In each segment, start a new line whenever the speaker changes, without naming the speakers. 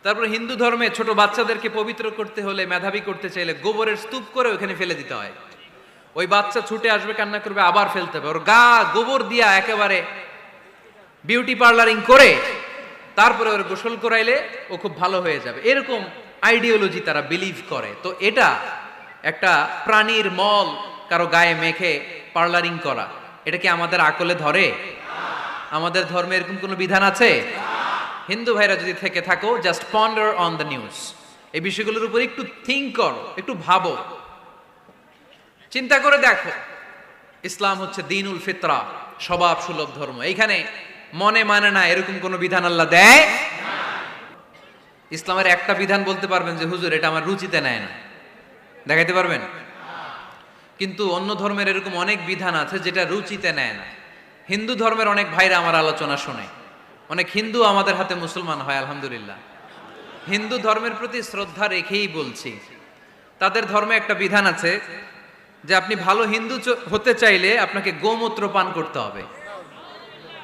তারপর হিন্দু ধর্মে ছোট বাচ্চাদেরকে পবিত্র করতে হলে, মেধাবী করতে চাইলে গোবরের স্তূপ করে ওখানে ফেলে দিতে হয়। ওই বাচ্চা ছুটে আসবে, কান্না করবে, আবার ফেলতে হবে। ওর গা গোবর দিয়া একেবারে বিউটি পার্লারিং করে তারপরে ওর গোসল করাইলে ও খুব ভালো হয়ে যাবে। এরকম আইডিওলজি তারা বিলিভ করে। তো এটা একটা প্রাণীর মল কারো গায়ে মেখে পার্লারিং করা, এটা কি আমাদের আকলে ধরে? আমাদের ধর্মে এরকম কোনো বিধান আছে? হিন্দু ভাইরা যদি থেকে থাকো, just ponder on the news. এই বিষয়গুলোর উপর একটু থিঙ্ক করো, একটু ভাবো, চিন্তা করে দেখো। ইসলাম হচ্ছে দ্বীনুল ফিতরা, স্বভাব সুলভ ধর্ম। এইখানে মনে মানে না এরকম কোনো বিধান আল্লাহ দেয়। ইসলামের একটা বিধান বলতে পারবেন যে হুজুর এটা আমার রুচিতে নেয় না, দেখাইতে পারবেন? কিন্তু অন্য ধর্মের এরকম অনেক বিধান আছে যেটা রুচিতে নেয় না। হিন্দু ধর্মের অনেক ভাইরা আমার আলোচনা শোনে, অনেক হিন্দু আমাদের হাতে মুসলমান হয়, আলহামদুলিল্লাহ। হিন্দু ধর্মের প্রতি শ্রদ্ধা রেখেই বলছি, তাদের ধর্মে একটা বিধান আছে যে আপনি ভালো হিন্দু হতে চাইলে আপনাকে গোমূত্র পান করতে হবে,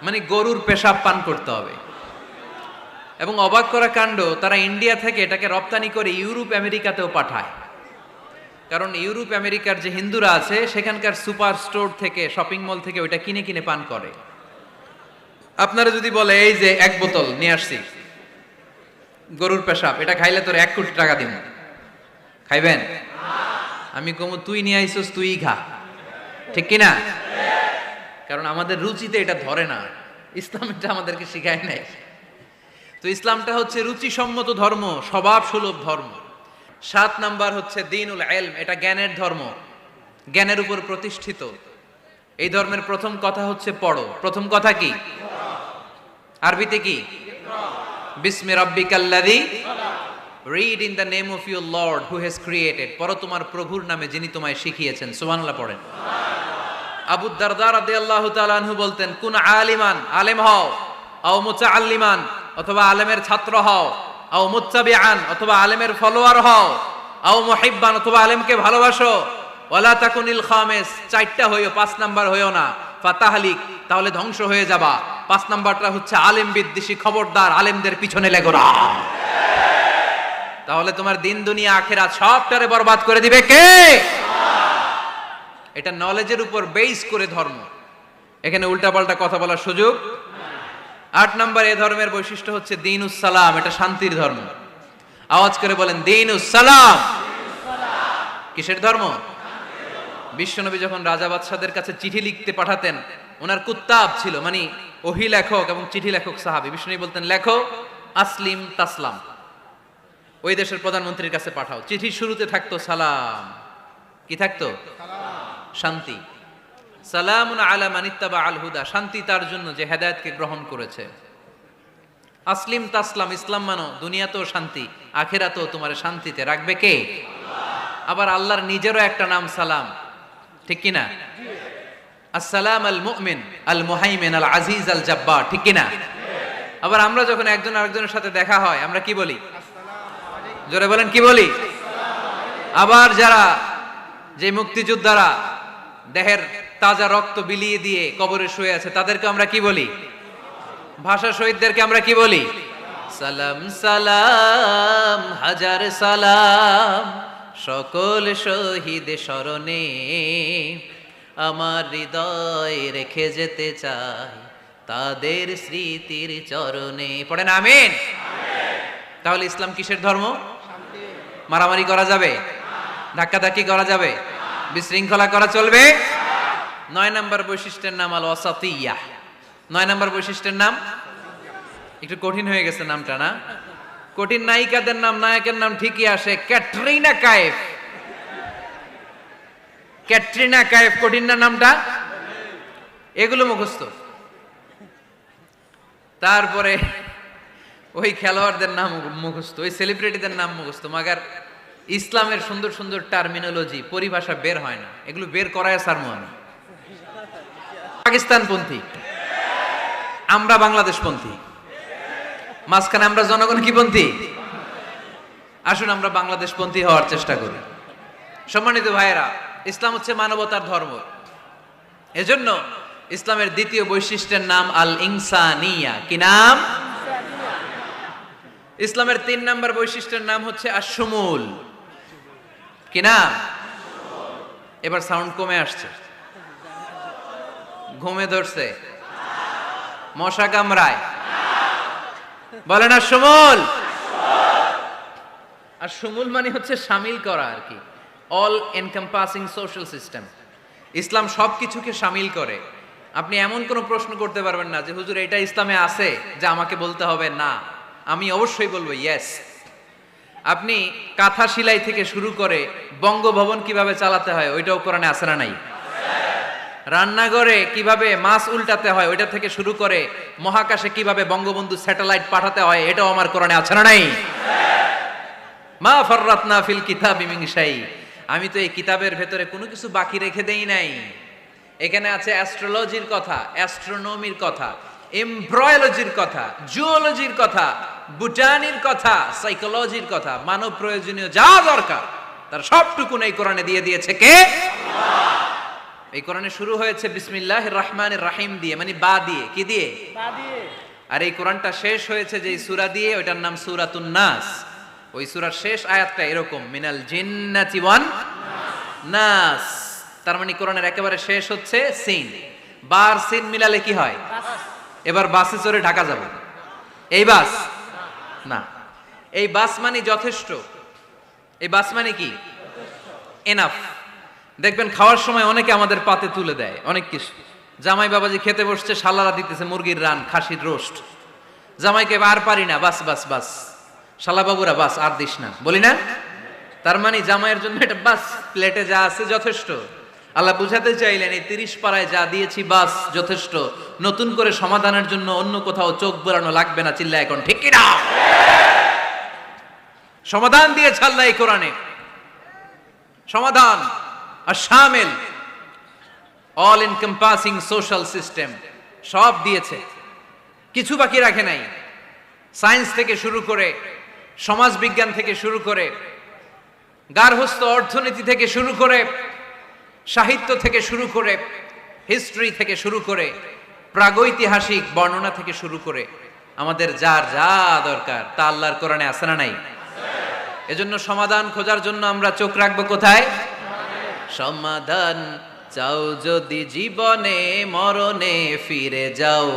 মানে গরুর পেশাব পান করতে হবে। এবং অবাক করা কাণ্ড, তারা ইন্ডিয়া থেকে এটাকে রপ্তানি করে ইউরোপ আমেরিকাতেও পাঠায়। কারণ ইউরোপ আমেরিকার যে হিন্দুরা আছে সেখানকার সুপার স্টোর থেকে, শপিং মল থেকে ওইটা কিনে কিনে পান করে। আপনারা যদি বলে এই যে এক বোতল নিয়ে আসছি গরুর পেশাব, এটা খাইলে তোর 1 কোটি টাকা দিব, খাইবেন? আমি কমু তুই নিয়ে আইসোস, তুই খা, ঠিক কিনা? কারণ আমাদের রুচিতে এটা ধরে না, ইসলাম এটা আমাদেরকে শিখায় নাই। তো ইসলামটা হচ্ছে রুচিসম্মত ধর্ম, স্বভাব সুলভ ধর্ম। 7 নাম্বার হচ্ছে দ্বীনুল ইলম, এটা জ্ঞানের ধর্ম, জ্ঞানের উপর প্রতিষ্ঠিত। এই ধর্মের প্রথম কথা হচ্ছে পড়ো। প্রথম কথা কি? আরবিতে কি? বিসমি রাব্বিকাল্লাযী, read in the name of your lord who has created. পড়ো তোমার প্রভুর নামে যিনি তোমায় শিখিয়েছেন। সুবহানাল্লাহ পড়েন। আবু দারদা রাদিয়াল্লাহু তাআলা আনহু বলতেন, কুন আলিমান, আলেম হও, আও মুতাআল্লিমান, অথবা আলেমের ছাত্র হও, আও মুত্তাবিআন, অথবা আলেমের ফলোয়ার হও, আও মুহিব্বান, অথবা আলেমকে ভালোবাসো, ওয়ালা তাকুনিল খামিস, 4টা হইও, 5 নাম্বার হইও না, ফাতাহলিক, তাহলে ধ্বংস হয়ে যাবা। 5 নাম্বারটা হচ্ছে আলেম বিদ্বেষী, খবরদার আলেমদের পিছনে লেগো না, তাহলে তোমার দিন দুনিয়া আখিরাত সবটারে বরবাদ করে দিবে কে? এটা নলেজের উপর বেস করে ধর্ম, এখানে উল্টাপাল্টা কথা বলার সুযোগ। 8 নাম্বার এই ধর্মের বৈশিষ্ট্য হচ্ছে দ্বীনুস সালাম, এটা শান্তির ধর্ম। আওয়াজ করে বলেন দ্বীনুস সালাম। কিসের ধর্ম? বিশ্বনবী যখন রাজা বাদশাদের কাছে চিঠি লিখতে পাঠাতেন, ওনার কুত্তাব ছিল, মানে ওহী লেখক এবং চিঠি লেখক সাহাবী। বিশ্বনবী বলতেন লেখো আসলিম তাসলাম, ওই দেশের প্রধানমন্ত্রীর কাছে পাঠাও। চিঠির শুরুতে থাকতো সালাম, কি থাকতো? শান্তি। সালামুন আলা মান ইত্তাবা আল হুদা, শান্তি তার জন্য যে হেদায়েতকে গ্রহণ করেছে। আসলিম তাসলাম, ইসলাম মানো, দুনিয়াতেও শান্তি, আখিরাতেও তোমার শান্তিতে রাখবে কে? আবার আল্লাহর নিজেরও একটা নাম সালাম, ঠিক কিনা? আসসালাম আল মুমিন আল মুহাইমিন আল আজিজ আল জাব্বার, ঠিক কিনা? আবার আমরা যখন একজন আরেকজনের সাথে দেখা হয় আমরা কি বলি? জোরে বলেন, কি বলি? আবার যারা, যে মুক্তিযোদ্ধারা দেহের তাজা রক্ত বিলিয়ে দিয়ে কবরে শুয়ে আছে, তাদেরকে আমরা কি বলি? ভাষা শহীদদেরকে আমরা কি বলি? সালাম সালাম হাজার সালাম, সকল শহীদ স্মরণে আমার হৃদয় রেখে যেতে চাই তাদের স্মৃতির চরণে। পড়েন আমিন। তাহলে ইসলাম কিসের ধর্ম? মারামারি করা যাবে? ধাক্কাধাক্কি করা যাবে? বিশৃঙ্খলা করা চলবে? 9 নাম্বার বৈশিষ্ট্যের নাম আল ওয়াসাতিয়া। 9 নাম্বার বৈশিষ্ট্যের নাম, একটু কঠিন হয়ে গেছে নামটা না? কঠিন নায়িকাদের নাম, নায়কের নাম ঠিকই আসে, ক্যাটরিনা কাইফ। ক্যাটরিনা কাইফ কঠিন না নামটা? এগুলো মুখস্থ। তারপরে ওই খেলোয়াড়দের নাম মুখস্থ, ওই সেলিব্রিটিদের নাম মুখস্থ, মাগার ইসলামের সুন্দর সুন্দর টার্মিনোলজি, পরিভাষা বের হয় না। এগুলো বের করায় সারমোহন। পাকিস্তানপন্থী, আমরা বাংলাদেশপন্থী, মাঝখানে আমরা জনগণ কি পন্থী? আসুন আমরা বাংলাদেশপন্থী হওয়ার চেষ্টা করি। সম্মানিত ভাইয়েরা, ইসলাম হচ্ছে মানবতার ধর্ম। এজন্য ইসলামের দ্বিতীয় বৈশিষ্ট্যের নাম আল ইনসানিয়া। কি নাম? ইসলামের 3 নাম্বার বৈশিষ্ট্যের নাম হচ্ছে আশ-শুমুল। কি নাম? এবার সাউন্ড কমে আসছে, ঘুমে ধরছে, মশা কামড়ায়, বলেন আশ-শুমুল। আশ-শুমুল মানে হচ্ছে শামিল করা আর কি, অল এনকম্পাসিং সোশ্যাল সিস্টেম। ইসলাম সবকিছুকে শামিল করে। আপনি এমন কোনো প্রশ্ন করতে পারবেন না যে হুজুর এটা ইসলামে আছে যে আমাকে বলতে হবে না, আমি অবশ্যই বলবো ইয়েস। আপনি কাঁথা সেলাই থেকে শুরু করে বঙ্গভবন কিভাবে চালাতে হয় ওইটাও কোরআনে আছে না নাই? রান্নাঘরে কিভাবে মাছ উল্টাতে হয় ওইটা থেকে শুরু করে মহাকাশে কিভাবে বঙ্গবন্ধু স্যাটেলাইট পাঠাতে হয় এটাও আমার কোরআনে আছে না নাই? মা ফাররাতনা ফিল কিতাবি মিন শাই। আমি তো এই কিতাবের ভেতরে কোনো কিছু বাকি রেখে দেই নাই। এখানে আছে অ্যাস্ট্রোলজির কথা, অ্যাস্ট্রোনমির কথা, এমব্রয়োলজির কথা, জুওলজির কথা, বুটানির কথা, সাইকোলজির কথা, মানব প্রয়োজনীয় যা দরকার তার সবটুকুন এই কোরআনে দিয়ে দিয়েছে কে? আল্লাহ। এই কোরআনে শুরু হয়েছে বিসমিল্লাহির রহমানির রহিম দিয়ে, মানে বা দিয়ে। কি দিয়ে? বা দিয়ে। আর এই কোরআনটা শেষ হয়েছে যে সূরা দিয়ে, ওইটার নাম সূরাতুন নাস। ওই সূরার শেষ আয়াতটা এরকম, মিনাল জিন্নাতি ওয়ান নাস। তার মানে কোরআনের একেবারে শেষ হচ্ছে সিন। বার সিন মিলালে কি হয়? এবার বাসে চড়ে ঢাকা যাব, এই বাস না, এই বাস মানে যথেষ্ট, এই বাস মানে কি? এনাফ। দেখবেন খাওয়ার সময় অনেকে আমাদের পাতে তুলে দেয় অনেক কিছু। জামাই বাবাজি খেতে বসছে, শালারা দিতেছে মুরগির রান, খাসির রোস্ট। জামাইকে আর পারি না, বাস বাস বাস, শালা বাবুরা বাস আর দিস না, বলি না? তার মানে জামাইয়ের জন্য এটা বাস, প্লেটে যা আছে যথেষ্ট। আল্লাহ বুঝাতে চাইলেন এই 30 পাড়ায় যা দিয়েছি বাস যথেষ্ট, নতুন করে সমাধানের জন্য অন্য কোথাও চোখ বোলানো লাগবে না। চিল্লা এখন ঠিক কিনা? সমাধান দিয়েছে আল্লাহ এই কোরআনে, সমাধান আর শামিল, অল এনকম্পাসিং সোশ্যাল সিস্টেম সব দিয়েছে, কিছু বাকি রাখে নাই। সায়েন্স থেকে শুরু করে, সমাজ বিজ্ঞান থেকে শুরু করে, গার্হস্থ্য অর্থনীতি থেকে শুরু করে, সাহিত্য থেকে শুরু করে, হিস্ট্রি থেকে শুরু করে, প্রাগৈতিহাসিক বর্ণনা থেকে শুরু করে আমাদের যার যা দরকার তা আল্লাহর কোরআনে আছে না নাই? এজন্য সমাধান খোঁজার জন্য আমরা চোখ রাখবো কোথায়? সমাধান চাও যদি জীবনে মরণে ফিরে যাও,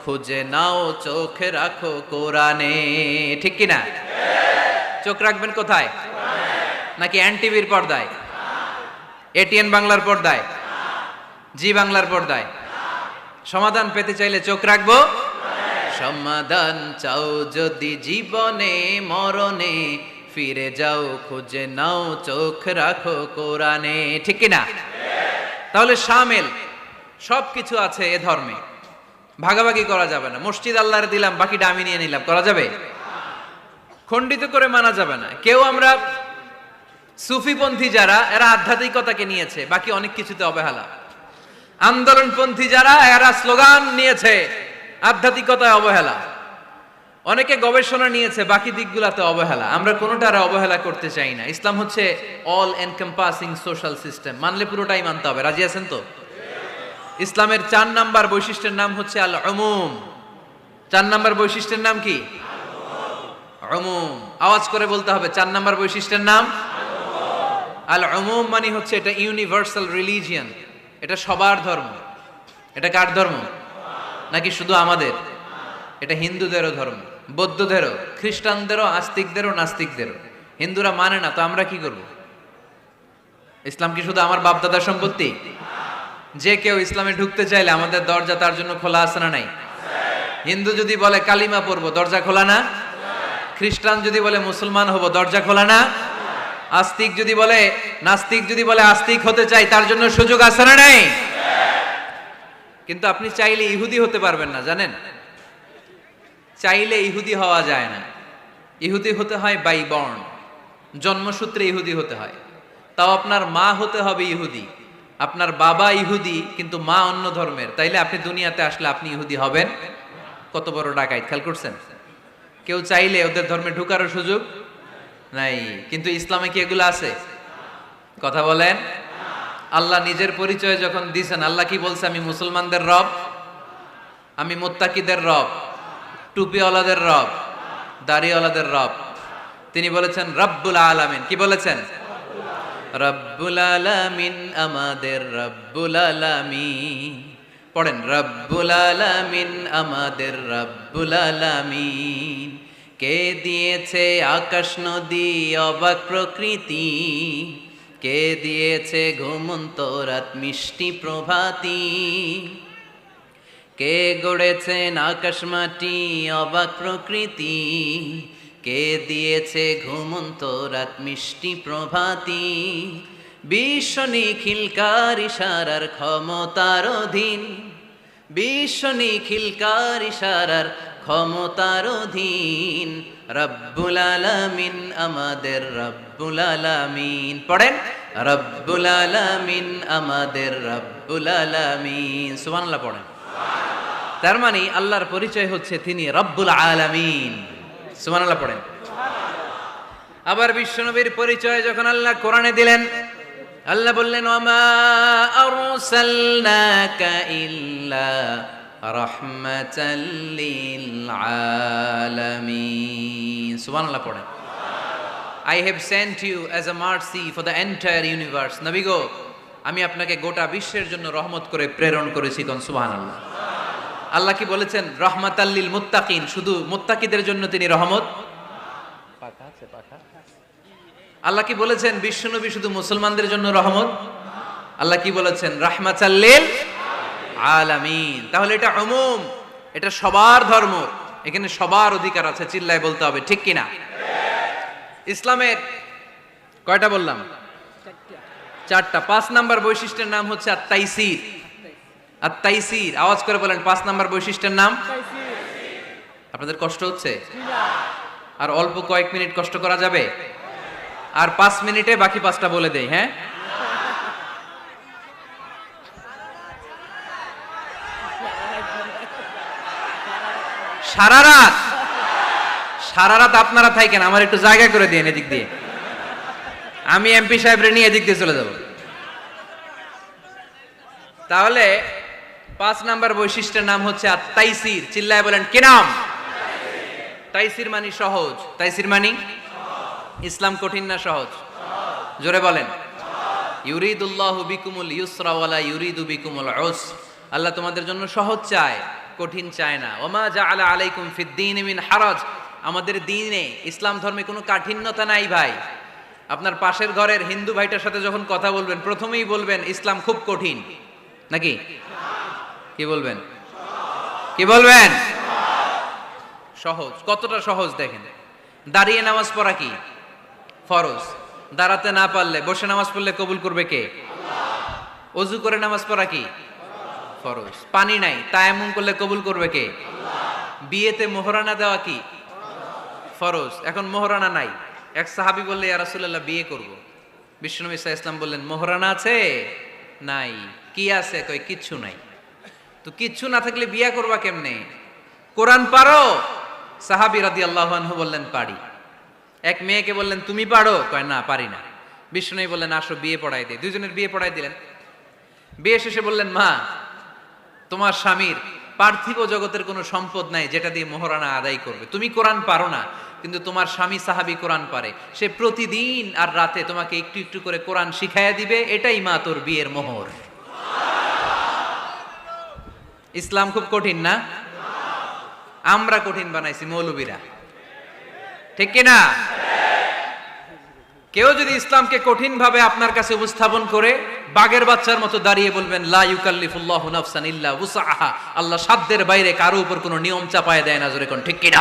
খুঁজে নাও চোখ রাখো কোরআনে। ঠিক কিনা? চোখ রাখবেন কোথায়? নাকি এনটিভির পর্দায়, এটিএন বাংলার পর্দায়, জি বাংলার পর্দায়? সমাধান পেতে চাইলে চোখ রাখবো। সমাধান চাও যদি জীবনে মরণে ফিরে যাও, খুঁজে নাও চোখ রাখো কোরআনে। ঠিক কিনা? তাহলে শামিল সবকিছু আছে এ ধর্মে, ভাগাভাগি করা যাবে না। মসজিদ আল্লাহর দিলাম, বাকিটা আমি নিয়ে নিলাম, করা যাবে? খণ্ডিত করে মানা যাবে না। কেউ আমরা সুফিপন্থী যারা, এরা আধ্যাত্মিকতাকে নিয়েছে, বাকি অনেক কিছুতে অবহেলা। আন্দোলনপন্থী যারা, এরা স্লোগান নিয়েছে, আধ্যাত্মিকতায় অবহেলা। অনেকে গবেষণা নিয়েছে, বাকি দিকগুলোতে অবহেলা। আমরা কোনোটারে অবহেলা করতে চাই না। ইসলাম হচ্ছে অল এনকম্পাসিং সোশ্যাল সিস্টেম, মানলে পুরোটাই মানতে হবে। রাজি আছেন তো? ইসলামের 4 নাম্বার বৈশিষ্ট্যের নাম হচ্ছে আল উমুম। 4 নাম্বার বৈশিষ্ট্যের নাম কি? উমুম। আওয়াজ করে বলতে হবে, 4 নাম্বার বৈশিষ্ট্যের নাম আল উমুম। মানে হচ্ছে এটা ইউনিভার্সাল রিলিজিয়ন, এটা সবার ধর্ম। এটা কার ধর্ম? নাকি শুধু আমাদের? এটা হিন্দুদেরও ধর্ম, বৌদ্ধদেরও, খ্রিস্টানদেরও, আস্তিকদেরও, নাস্তিকদেরও। হিন্দুরা মানে না তো আমরা কি করব? ইসলাম কি শুধু আমার বাপ দাদার সম্পত্তি? যে কেউ ইসলামে ঢুকতে চাইলে আমাদের দরজা তার জন্য খোলা আছে না নাই? হিন্দু যদি বলে কালিমা পড়বো, দরজা খোলা না? খ্রিস্টান যদি বলে মুসলমান হব, দরজা খোলা না? আস্তিক যদি বলে, নাস্তিক যদি বলে আস্তিক হতে চাই, তার জন্য সুযোগ আছে না নাই? কিন্তু আপনি চাইলে ইহুদি হতে পারবেন না, জানেন? চাইলে ইহুদি হওয়া যায় না। ইহুদি হতে হয় বাই বর্ন, জন্মসূত্রে ইহুদি হতে হয়। তাও আপনার মা হতে হবে ইহুদি, আপনার বাবা ইহুদি কিন্তু মা অন্য ধর্মের, তাইলে আপনি দুনিয়াতে আসলে আপনি ইহুদি হবেন? কত বড় ডাকাইত! খেয়াল করছেন? কেউ চাইলে ওদের ধর্মে ঢুকারও সুযোগ নাই। কিন্তু ইসলামে কি এগুলো আছে? কথা বলেন। আল্লাহ নিজের পরিচয় যখন দিয়েছেন, আল্লাহ কি বলছে? আমি মুসলমানদের রব, আমি মুত্তাকিদের রব, টুপিওয়ালাদের রব, দাড়িওয়ালাদের রব। তিনি বলেছেন রব্বুল আলামিন। কি বলেছেন? রব্বুল আলামিন, আমাদের রব্বুল আলামিন। পড়েন, রব্বুল আলামিন, আমাদের রব্বুল আলামিন। কে দিয়েছে আকাশ নদী অবাক প্রকৃতি, কে দিয়েছে ঘুমন্ত রাত মিষ্টি প্রভাতী, কে গড়েছেন আকাশ মাটি অবাক প্রকৃতি, কে দিয়েছে ঘুমন্ত রাত মিষ্টি প্রভাতী। বিশ্ব নিখিলকার ইশারার ক্ষমতার অধীন, বিশ্ব নিখিলকার ইশারার ক্ষমতার অধীন। রব্বুল আলামিন, আমাদের রব্বুল আলামিন। পড়েন, রব্বুল আলামিন, আমাদের রব্বুল আলামিন। সুবহানাল্লাহ পড়েন। তার মানে আল্লাহর পরিচয় হচ্ছে তিনি রব্বুল আলামিন। সুবহানাল্লাহ পড়েন। আবার বিশ্বনবীর পরিচয় যখন আল্লাহ কোরআনে দিলেন, আল্লাহ বললেন, ওয়ামা আরসালনাকা ইল্লা রাহমাতাল লিল আলামিন। সুবহানাল্লাহ পড়েন। I have sent you as a mercy for the entire universe. নবী গো, আমি আপনাকে গোটা বিশ্বের জন্য রহমত করে প্রেরণ করেছি। কোন সুবহানাল্লাহ। আল্লাহ কি বলেছেন? রাহমাতাল লিল মুত্তাকিন, শুধু মুত্তাকিদের জন্য তিনি রহমত। আল্লাহ কি বলেছেন বিশ্বনবী শুধু মুসলমানদের জন্য রহমত? আল্লাহ কি বলেছেন? রাহমাতাল লিল আলামিন। তাহলে এটা উমুম, এটা সবার ধর্ম, এখানে সবার অধিকার আছে। চিল্লায় বলতে হবে, ঠিক কিনা? ইসলামের কয়টা বললাম? চারটা। 5 নাম্বার বৈশিষ্ট্যের নাম হচ্ছে আত-তাইসির। আত-তাইসির, আওয়াজ করে বলেন, 5 নাম্বার বৈশিষ্ট্যের নাম। আপনাদের কষ্ট হচ্ছে? আর অল্প কয়েক মিনিট কষ্ট করা যাবে? আর 5 মিনিটে বাকি 5টা বলে দেই। হ্যাঁ, সারা রাত, সারা রাত আপনারা থাকেন, আমার একটু জায়গা করে দিন এদিক দিয়ে। আমি এমপি সাহেবরে নিয়ে এদিক দিয়ে চলে যাব। তাহলে 5 নাম্বার বৈশিষ্ট্যের নাম হচ্ছে আত-তাইসির। চিল্লায় বলেন, কি নাম? তাইসির মানে সহজ। তাইসির মানে ইসলাম কঠিন না সহজ? জোরে বলেন। ইউরিদুল্লাহু বিকুমুল ইউসরা ওয়ালা ইউরিদু বিকুমুল উসর। আল্লাহ তোমাদের জন্য সহজ চায়, কঠিন চায় না। ওমা জাআলা আলাইকুম ফিদ-দীনি মিন হারাজ। আমাদের দ্বীনে, ইসলাম ধর্মে কোনো কাঠিন্যতা নাই ভাই। আপনার পাশের ঘরের হিন্দু ভাইটার সাথে যখন কথা বলবেন, প্রথমেই বলবেন ইসলাম খুব কঠিন, নাকি? কি বলবেন? কি বলবেন? সহজ। কতটা সহজ দেখেন। দাঁড়িয়ে নামাজ পড়া কি ফরজ, দাঁড়াতে না পারলে বসে নামাজ পড়লে কবুল করবে কে? আল্লাহ। ওযু করে নামাজ পড়া কি ফরজ। পানি নাই, তায়াম্মুম করলে কবুল করবে কে? আল্লাহ। বিয়েতে মোহরানা দেওয়া কি ফরজ। এখন মোহরানা নাই, এক সাহাবী বললে, ইয়া রাসূলুল্লাহ বিয়ে করব। বিশ্বনবী সাল্লাল্লাহু আলাইহি ওয়াসাল্লাম বললেন, মোহরানা আছে? নাই। কি আছে? কই কিচ্ছু নাই। তো কিচ্ছু না থাকলে বিয়ে করবা কেমনে? কোরআন পারো? সাহাবী রাদিয়াল্লাহু আনহু বললেন, পারি। এক মেয়েকে বললেন, তুমি পারো? কয় না, পারি না। বিশ্বনবী বললেন, আসো বিয়ে পড়াই দে। দুইজনের বিয়ে পড়াই দিলেন। বিয়ে শেষে বললেন, মা, তোমার স্বামীর পার্থিব জগতের কোনো সম্পদ নাই যেটা দিয়ে মোহরানা আদায় করবে। তুমি কোরআন পারো না, কিন্তু তোমার স্বামী সাহাবী কোরআন পারে। সে প্রতিদিন আর রাতে তোমাকে একটু একটু করে কোরআন শিখাইয়া দিবে। এটাই মা তোর বিয়ের মোহর। ইসলাম খুব কঠিন না? আমরা কঠিন বানাইছি মৌলবীরা, ঠিক কিনা? কেউ যদি ইসলামকে কঠিন ভাবে আপনার কাছে উপস্থাপন করে, বাঘের বাচ্চার মতো দাঁড়িয়ে বলবেন, লা ইউকাল্লিফুল্লাহু নাফসান ইল্লা উসআহা। আল্লাহ সাধ্যের বাইরে কারো উপর কোনো নিয়ম চাপায় দেয় না। জোরে কোন ঠিক কিনা?